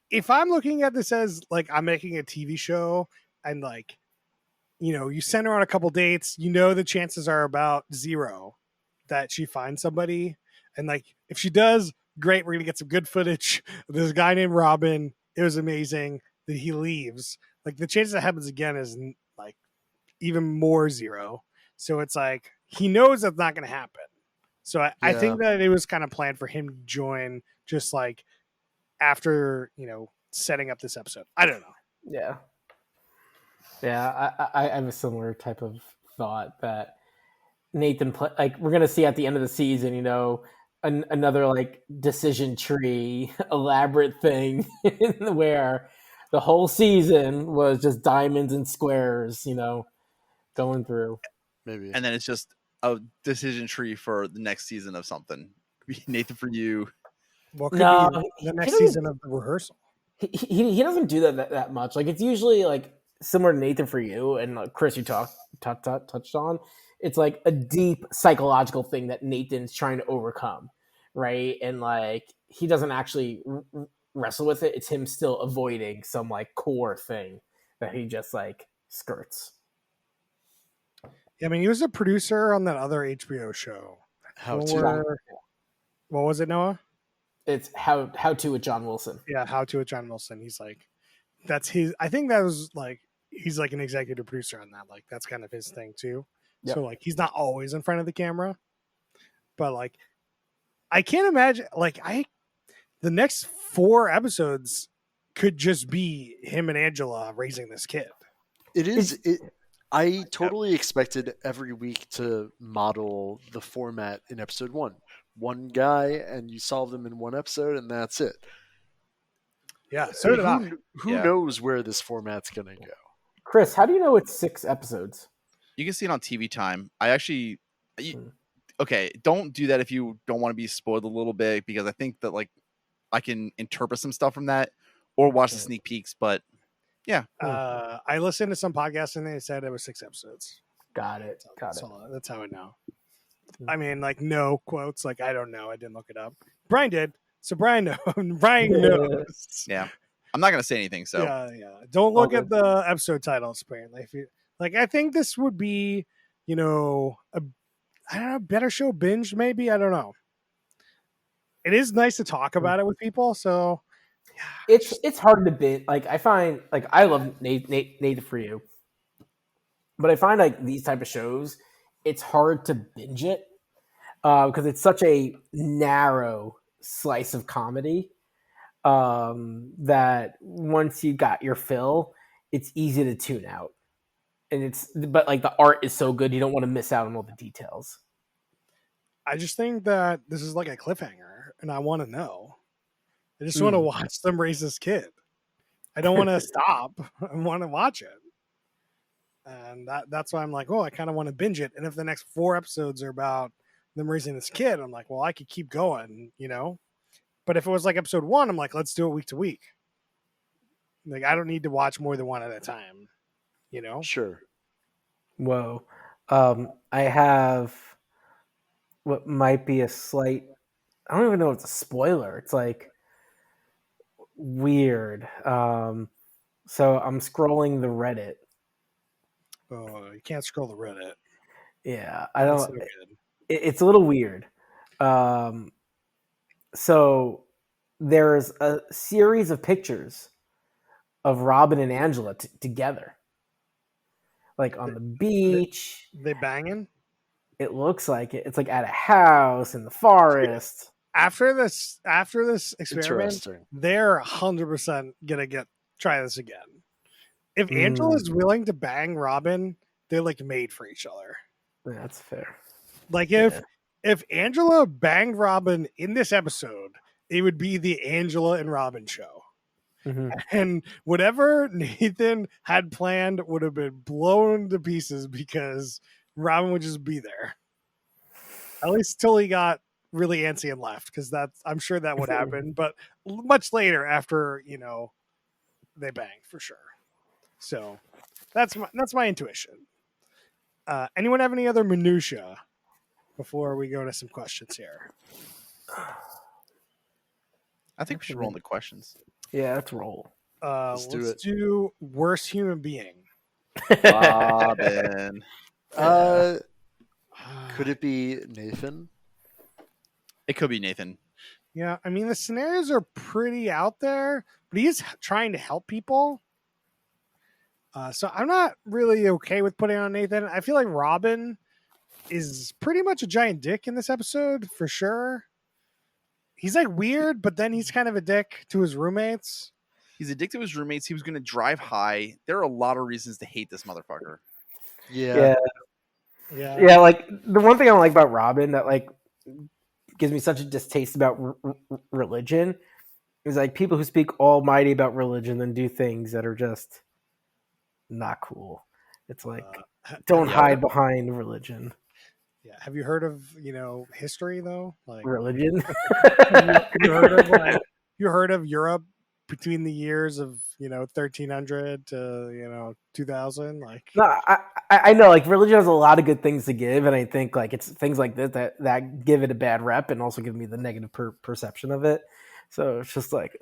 if I'm looking at this as like I'm making a TV show and like you send her on a couple dates, the chances are about 0 that she finds somebody, and like if she does, great, we're gonna get some good footage. There's a guy named Robin. It was amazing. That he leaves. Like the chance that happens again is like even more zero. So it's like he knows that's not going to happen. So I think that it was kind of planned for him to join just like after, setting up this episode. I don't know. Yeah. Yeah, I have a similar type of thought that Nathan, we're going to see at the end of the season, another like decision tree elaborate thing where the whole season was just diamonds and squares, going through. Maybe. And then it's just a decision tree for the next season of something. Nathan for you. Well, could be the next season of the rehearsal. He doesn't do that much. Like it's usually like similar to Nathan for you and like Chris, you touched on. It's like a deep psychological thing that Nathan's trying to overcome, right? And like he doesn't actually wrestle with it. It's him still avoiding some like core thing that he just like skirts. Yeah, I mean, he was a producer on that other HBO show. How to? What was it, Noah? It's how to with John Wilson. Yeah, How to with John Wilson. He's like, that's his. I think that was like he's like an executive producer on that. Like that's kind of his thing too. Yep. So like he's not always in front of the camera, but like I can't imagine the next 4 episodes could just be him and Angela raising this kid. I totally expected every week to model the format in episode 1. One guy, and you solve them in one episode, and that's it. Yeah, so did I. Who knows where this format's going to go? Chris, how do you know it's 6 episodes? You can see it on TV Time. Okay, don't do that if you don't want to be spoiled a little bit, because I think that like I can interpret some stuff from that or watch the sneak peeks, but yeah. I listened to some podcasts and they said it was 6 episodes. Got it. That's how I know. I mean, like no quotes. Like I don't know. I didn't look it up. Brian did, so Brian knows. Brian knows. Yeah, I'm not gonna say anything. So yeah. Don't look at the episode titles. Apparently, if you like, I think this would be, I don't know, better show binge. Maybe I don't know. It is nice to talk about it with people. So yeah, it's hard to binge. Like I find, like I love Nathan for you, but I find like these type of shows, it's hard to binge it because it's such a narrow slice of comedy that once you got your fill, it's easy to tune out. And but like the art is so good, you don't want to miss out on all the details. I just think that this is like a cliffhanger, and I want to know. I just want to watch them raise this kid. I don't want to stop. I want to watch it. And that's why I'm like, I kind of want to binge it. And if the next 4 episodes are about them raising this kid, I'm like, well, I could keep going, But if it was like episode 1, I'm like, let's do it week to week. Like, I don't need to watch more than one at a time, Sure. Whoa. I have what might be a slight, I don't even know if it's a spoiler. It's like weird. So I'm scrolling the Reddit. Oh, you can't scroll the Reddit. Yeah, I don't. It's a little weird. So there's a series of pictures of Robin and Angela together, like on the beach. They banging? It looks like it. It's like at a house in the forest. After this experiment, they're 100% gonna try this again. If Angela's willing to bang Robin, they're like made for each other. Yeah, that's fair. Like if Angela banged Robin in this episode, it would be the Angela and Robin show. Mm-hmm. And whatever Nathan had planned would have been blown to pieces because Robin would just be there. At least till he got really antsy and left, because I'm sure that would happen, but much later after, they bang for sure. So that's my intuition. Anyone have any other minutia before we go to some questions here? I think we should roll into questions. Yeah, let's roll. Let's do worst human being. Robin. Could it be Nathan? It could be Nathan. Yeah, I mean the scenarios are pretty out there, but he's trying to help people. So I'm not really okay with putting on Nathan. I feel like Robin is pretty much a giant dick in this episode for sure. He's like weird, but then he's kind of a dick to his roommates. He's addicted to his roommates. He was going to drive high. There are a lot of reasons to hate this motherfucker. Yeah. Yeah. Like the one thing I don't like about Robin that like gives me such a distaste about religion is like people who speak almighty about religion and do things that are just not cool. It's like don't hide behind religion. Yeah. Have you heard of history though? Like Religion. you heard of Europe between the years of 1300 to 2000? Like No, I know like religion has a lot of good things to give, and I think like it's things like this that give it a bad rep and also give me the negative perception of it. So it's just like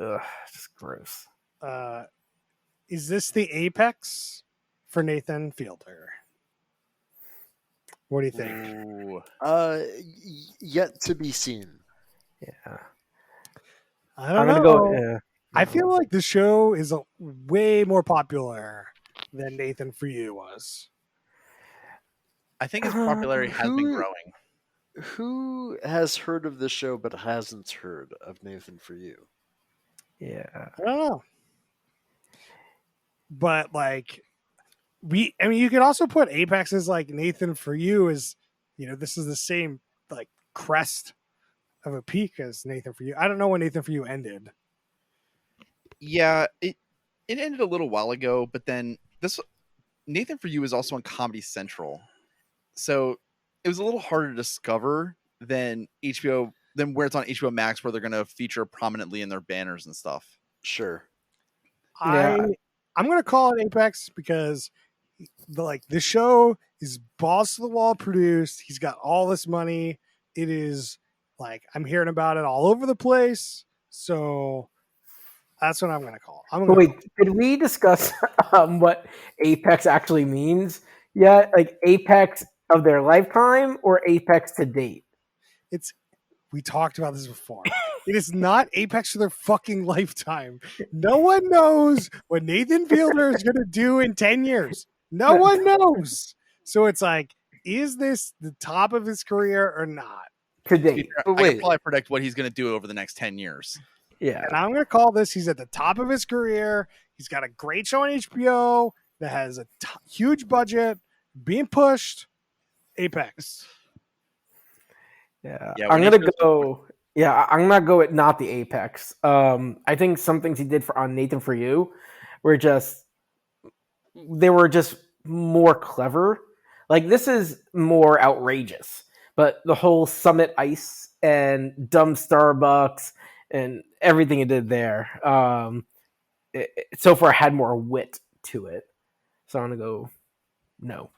just gross. Is this the apex for Nathan Fielder? What do you think? Ooh. Yet to be seen. Yeah. I don't know. Go. I feel like the show is way more popular than Nathan For You was. I think his popularity has been growing. Who has heard of the show but hasn't heard of Nathan For You? Yeah. I don't know. But like you could also put Apex as like Nathan For You is, this is the same like crest of a peak as Nathan For You. I don't know when Nathan For You ended. Yeah, it ended a little while ago, but then this Nathan For You is also on Comedy Central. So it was a little harder to discover than HBO than where it's on HBO Max, where they're gonna feature prominently in their banners and stuff. Sure. I'm gonna call it Apex because the show is balls to the wall produced. He's got all this money. It is like I'm hearing about it all over the place. So that's what I'm gonna call. Did we discuss what Apex actually means? Yeah, like Apex of their lifetime or Apex to date? We talked about this before. It is not Apex for their fucking lifetime. No one knows what Nathan Fielder is going to do in 10 years. No one knows. So it's like, is this the top of his career or not? To date. I can probably predict what he's going to do over the next 10 years. Yeah. And I'm going to call this, he's at the top of his career. He's got a great show on HBO that has a huge budget being pushed. Apex. Yeah, I'm gonna go. Yeah, I'm gonna go with not the Apex. I think some things he did on Nathan For You were just more clever. Like this is more outrageous, but the whole Summit Ice and dumb Starbucks and everything it did there, so far had more wit to it. So I'm gonna go no.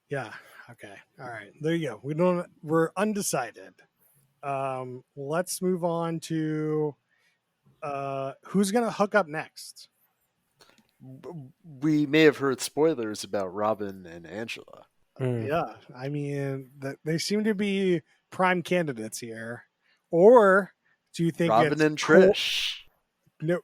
Yeah. Okay. All right. There you go. We're undecided. Let's move on to who's gonna hook up next. We may have heard spoilers about Robin and Angela. Yeah, I mean they seem to be prime candidates here. Or do you think Robin and Trish?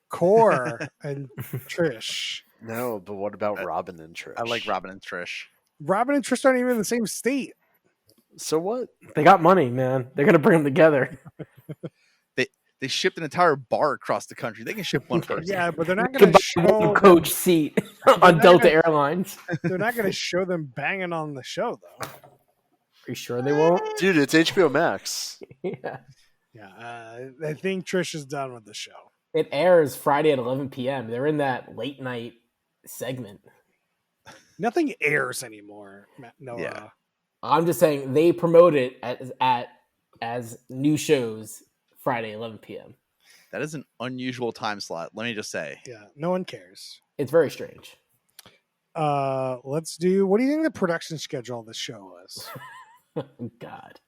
Core and Trish. No, but what about Robin and Trish? I like Robin and Trish. Robin and Trish aren't even in the same state. So what? They got money, man. They're gonna bring them together. They shipped an entire bar across the country. They can ship one person. Yeah, but they're not going to show coach seat on Delta Airlines. They're not going to show them banging on the show, though. Are you sure they won't? Dude, it's HBO Max. Yeah. Yeah, I think Trish is done with the show. It airs Friday at 11 p.m. They're in that late night segment. Nothing airs anymore. No. Yeah. I'm just saying they promote it as new shows Friday 11 p.m. That is an unusual time slot. Let me just say. Yeah, no one cares. It's very strange. Let's do. What do you think the production schedule of the show is? God,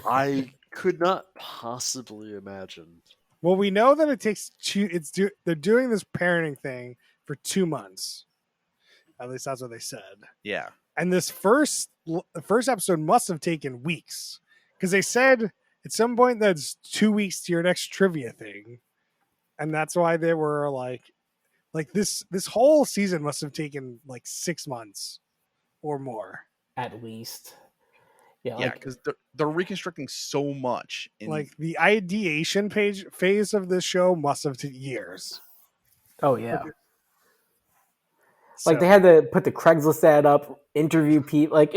I could not possibly imagine. Well, we know that it takes they're doing this parenting thing for 2 months, At least that's what they said. Yeah. And this first episode must have taken weeks because they said at some point that's 2 weeks to your next trivia thing, and that's why they were like this whole season must have taken like 6 months or more. At least. Yeah, Yeah, because they're reconstructing so much. Like the ideation phase of this show must have taken years. Oh yeah. So, Like they had to put the Craigslist ad up, interview people. Like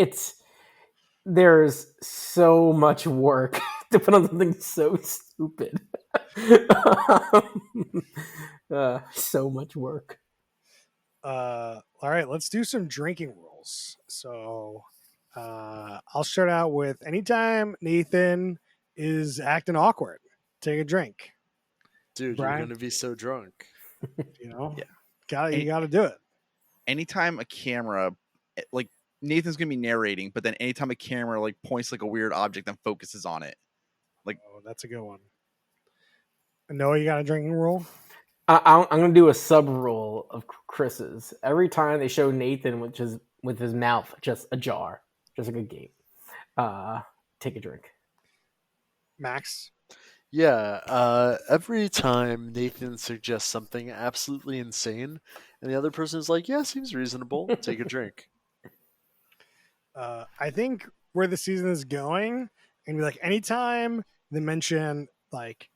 there's so much work to put on something so stupid. So much work. all right, let's do some drinking rules. So I'll start out with anytime Nathan is acting awkward, take a drink. Dude, Brian? you're gonna be so drunk. You know, Yeah. you got to do it. Anytime a camera, like Nathan's gonna be narrating, but then anytime a camera like points like a weird object and focuses on it, Oh, that's a good one. Noah, you got a drinking rule? I'm going to do a sub rule of Chris's. Every time they show Nathan with his mouth just ajar, just like a gate, take a drink. Max? Yeah, every time Nathan suggests something absolutely insane, and the other person is like, "Yeah, seems reasonable," take a drink. I think where the season is going, and be like anytime they mention like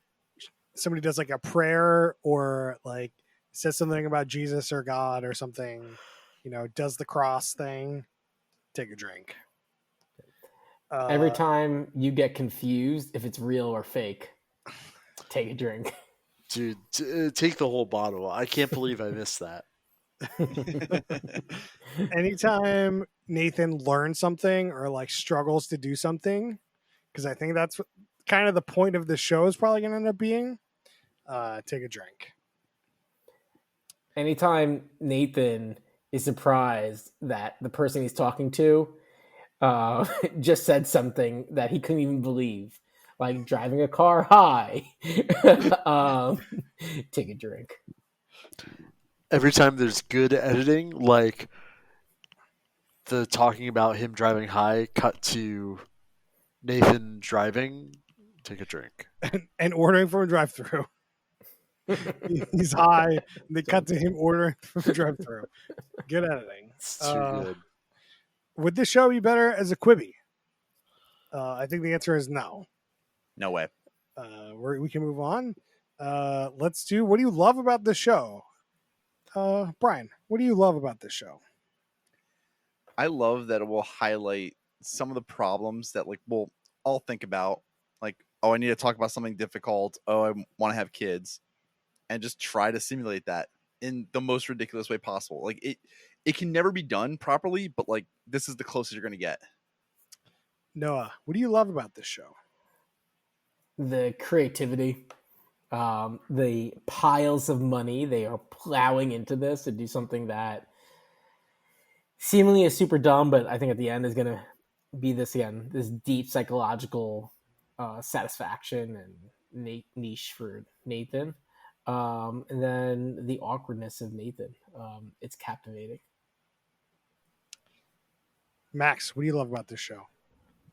somebody does like a prayer or like says something about Jesus or God or something, does the cross thing, take a drink. Every time you get confused if it's real or fake, take a drink. Dude, take the whole bottle. I can't believe I missed that. Anytime Nathan learns something or like struggles to do something, because I think that's kind of the point of the show is probably going to end up being, take a drink. Anytime Nathan is surprised that the person he's talking to just said something that he couldn't even believe, like driving a car high, take a drink. Every time there's good editing, like the talking about him driving high, cut to Nathan driving, take a drink. And ordering from a drive-through. He's high. They cut to him ordering from a drive-through. Good editing. It's too good. Would this show be better as a Quibi? I think the answer is no. No way. We can move on. Let's do. What do you love about this show, Brian? What do you love about this show? I love that it will highlight some of the problems that like we'll all think about. Like, oh, I need to talk about something difficult. Oh, I want to have kids, and just try to simulate that in the most ridiculous way possible. Like it can never be done properly, but like this is the closest you're gonna get. Noah, what do you love about this show? The creativity, the piles of money they are plowing into this to do something that seemingly is super dumb, but I think at the end is going to be this deep psychological satisfaction and niche for Nathan. And then the awkwardness of Nathan. It's captivating. Max, what do you love about this show?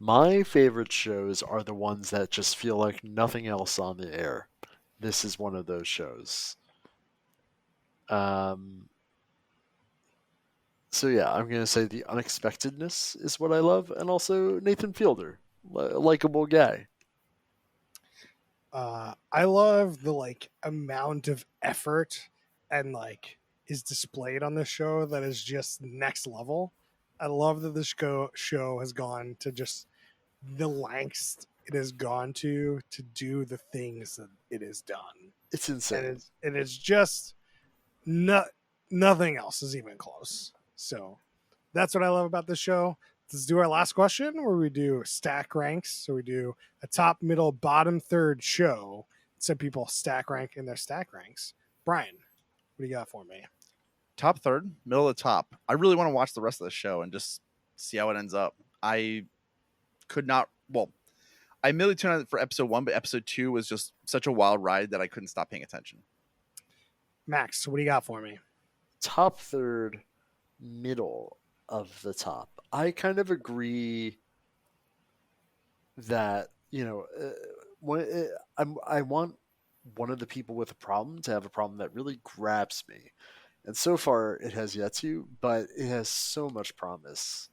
My favorite shows are the ones that just feel like nothing else on the air. This is one of those shows. So yeah, I'm gonna say the unexpectedness is what I love, and also Nathan Fielder, likable guy. I love the like amount of effort and like is displayed on this show that is just next level. I love that this show has gone to just the lengths it has gone to do the things that it has done. It's insane. And it's just nothing else is even close. So that's what I love about this show. Let's do our last question where we do stack ranks. So we do a top, middle, bottom, third show. Some people stack rank in their stack ranks. Brian, what do you got for me? Top third, middle of the top. I really want to watch the rest of the show and just see how it ends up. I could not. Well, I immediately tuned on it for episode 1, but episode 2 was just such a wild ride that I couldn't stop paying attention. Max, what do you got for me? Top third, middle of the top. I kind of agree that, I want one of the people with a problem to have a problem that really grabs me. And so far, it has yet to, but it has so much promise.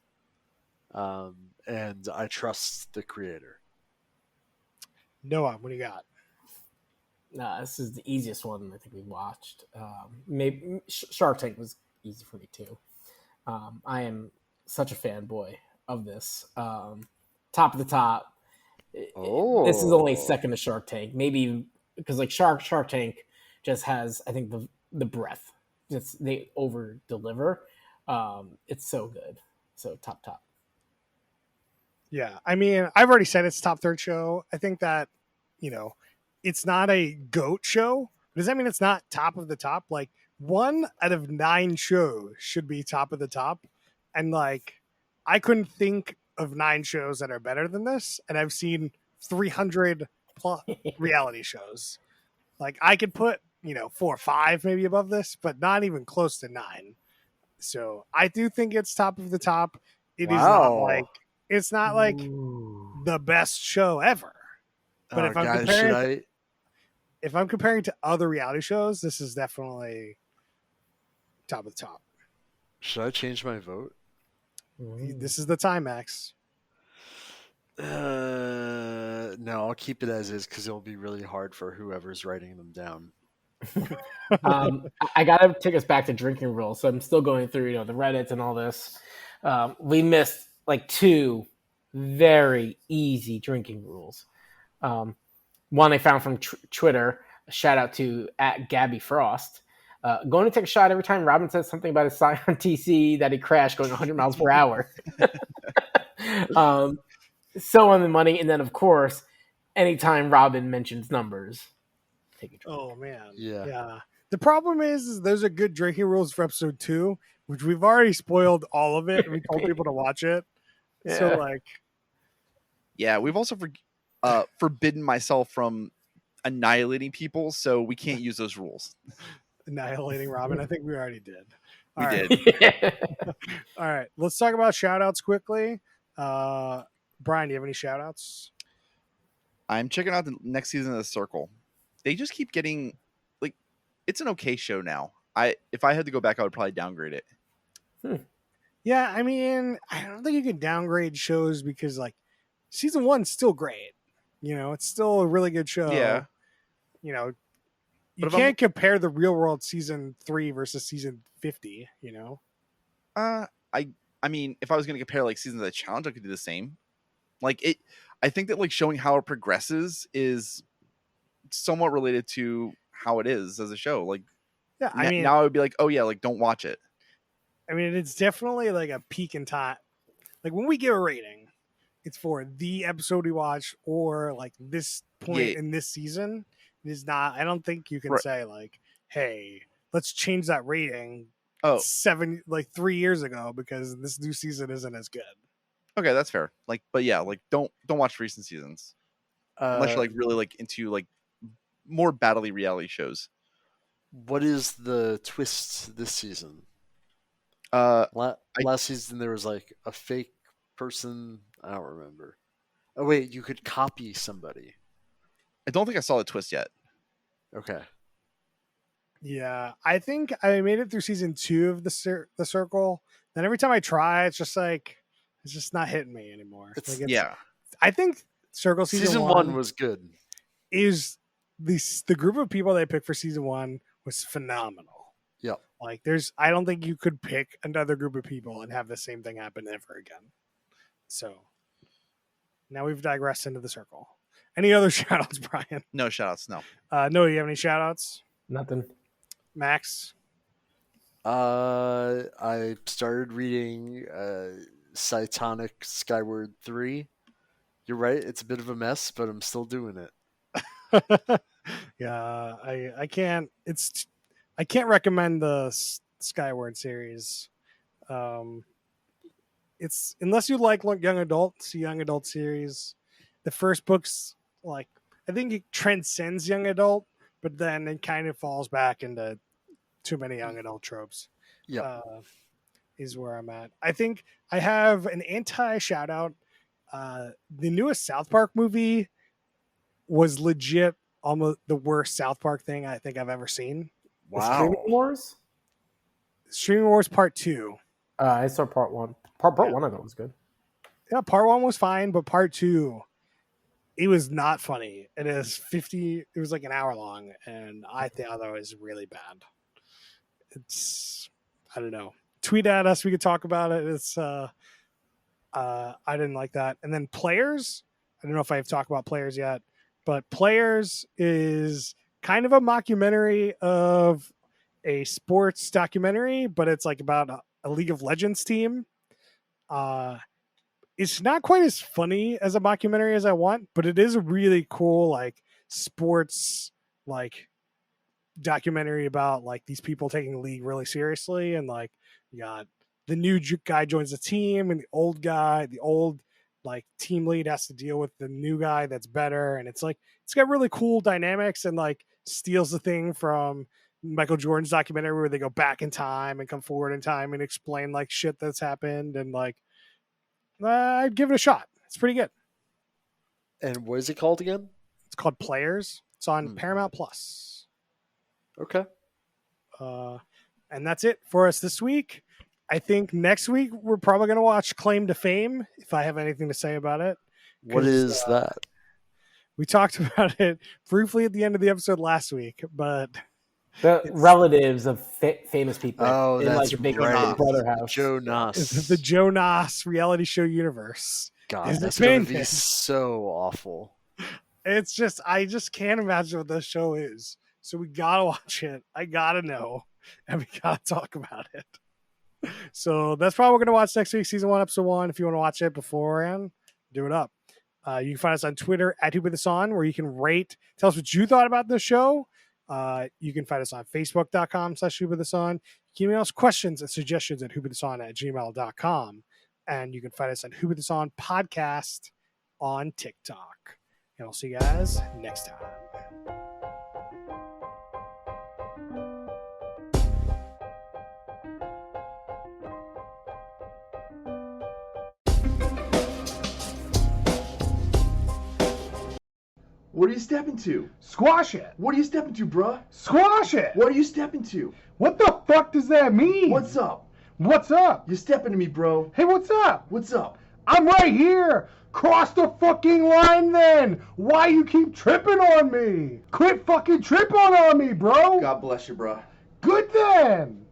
And I trust the creator. Noah, what do you got? This is the easiest one I think we watched. Maybe Shark Tank was easy for me too. I am such a fanboy of this. Top of the top. This is only second to Shark Tank, maybe because like Shark Tank just has, I think, the breadth. Just they over deliver. It's so good. So top. Yeah, I mean, I've already said it's top third show. I think that, it's not a GOAT show. Does that mean it's not top of the top? Like 1 out of 9 shows should be top of the top. And like, I couldn't think of 9 shows that are better than this. And I've seen 300 plus reality shows. Like I could put, 4 or 5 maybe above this, but not even close to 9. So I do think it's top of the top. It is not like, it's not like the best show ever. But if I'm comparing, if I'm comparing to other reality shows, this is definitely top of the top. Should I change my vote? This is the time, Max. No, I'll keep it as is because it'll be really hard for whoever's writing them down. I gotta take us back to drinking rules. So I'm still going through, the Reddits and all this. We missed like 2 very easy drinking rules. One I found from Twitter. A shout out to @Gabby Frost. Going to take a shot every time Robin says something about his sign on TC that he crashed going 100 miles per hour. So on the money, and then of course, anytime Robin mentions numbers, take a drink. Oh man, yeah. The problem is those are good drinking rules for episode 2, which we've already spoiled all of it, and we told people to watch it. Yeah. So like, yeah, we've also forbidden myself from annihilating people, so we can't use those rules. Annihilating Robin, I think we already did. We did. All right, let's talk about shout outs quickly. Brian, do you have any shout outs? I'm checking out the next season of The Circle. They just keep getting, like, it's an okay show now. If I had to go back, I would probably downgrade it. Yeah, I mean, I don't think you can downgrade shows because, like, season 1's still great. It's still a really good show. Yeah. You can't compare the Real World season 3 versus season 50, I mean, if I was going to compare, like, seasons of the challenge, I could do the same. Like, I think that, like, showing how it progresses is somewhat related to how it is as a show. Like, yeah, I mean, now I would be like, oh yeah, like, don't watch it. I mean, it's definitely like a peak in time. Like when we give a rating, it's for the episode we watch or like this point in this season. It is not. I don't think you can say like, hey, let's change that rating. 3 years ago because this new season isn't as good. Okay, that's fair. Like, but yeah, like don't watch recent seasons unless you're like really like into like more battle-y reality shows. What is the twist this season? Last season there was like a fake person. I don't remember. Oh wait, you could copy somebody. I don't think I saw the twist yet. Okay. Yeah, I think I made it through season 2 of the Circle. Then every time I try, it's just like it's just not hitting me anymore. Yeah, I think Circle season 1 was good. Is the group of people they picked for season 1 was phenomenal. Yeah, like I don't think you could pick another group of people and have the same thing happen ever again. So now we've digressed into the Circle. Any other shout outs, Brian? No shout outs, no. No, you have any shout outs? Nothing. Max? I started reading Cytonic Skyward 3. You're right, it's a bit of a mess, but I'm still doing it. Yeah, I can't recommend the Skyward series. It's unless you like young adult series. The first book's like I think it transcends young adult, but then it kind of falls back into too many young adult tropes. Yeah. is where I'm at. I think I have an anti shout out. The newest South Park movie was legit almost the worst South Park thing I think I've ever seen. Streaming Wars? Streaming Wars Part 2. I saw part 1. Part 1 I thought was good. Yeah, Part 1 was fine, but Part 2, it was not funny. It was like an hour long, and I thought it was really bad. I don't know. Tweet at us, we could talk about it. I didn't like that. And then Players, I don't know if I've talked about Players yet, but Players is kind of a mockumentary of a sports documentary, but it's like about a League of Legends team. It's not quite as funny as a mockumentary as I want, but it is a really cool like sports like documentary about like these people taking the league really seriously, and like you got the new guy joins the team, and the old like team lead has to deal with the new guy that's better, and it's like it's got really cool dynamics, and like steals the thing from Michael Jordan's documentary where they go back in time and come forward in time and explain like shit that's happened, and like I'd give it a shot. It's pretty good. And what is it called again? It's called Players. It's on Paramount Plus. Okay. And that's it for us this week. I think next week we're probably going to watch Claim to Fame, if I have anything to say about it. What is that? We talked about it briefly at the end of the episode last week, but the relatives of famous people. Oh, that's like a big right. brother house. Joe Nass. The Joe Nass reality show universe. God, that's going to be so awful. It's just, I just can't imagine what this show is. So we got to watch it. I got to know. And we got to talk about it. So that's probably what we're going to watch next week, season 1, episode 1. If you want to watch it beforehand, do it up. You can find us on Twitter at Who Put This On, where you can rate, tell us what you thought about the show. You can find us on Facebook.com/Who Put This On. You can email us questions and suggestions at whoputthison@gmail.com. And you can find us on Who Put This On podcast on TikTok. And we'll see you guys next time. What are you stepping to? Squash it. What are you stepping to, bruh? Squash it. What are you stepping to? What the fuck does that mean? What's up? What's up? You're stepping to me, bro. Hey, what's up? What's up? I'm right here. Cross the fucking line then. Why you keep tripping on me? Quit fucking tripping on me, bro. God bless you, bruh. Good then.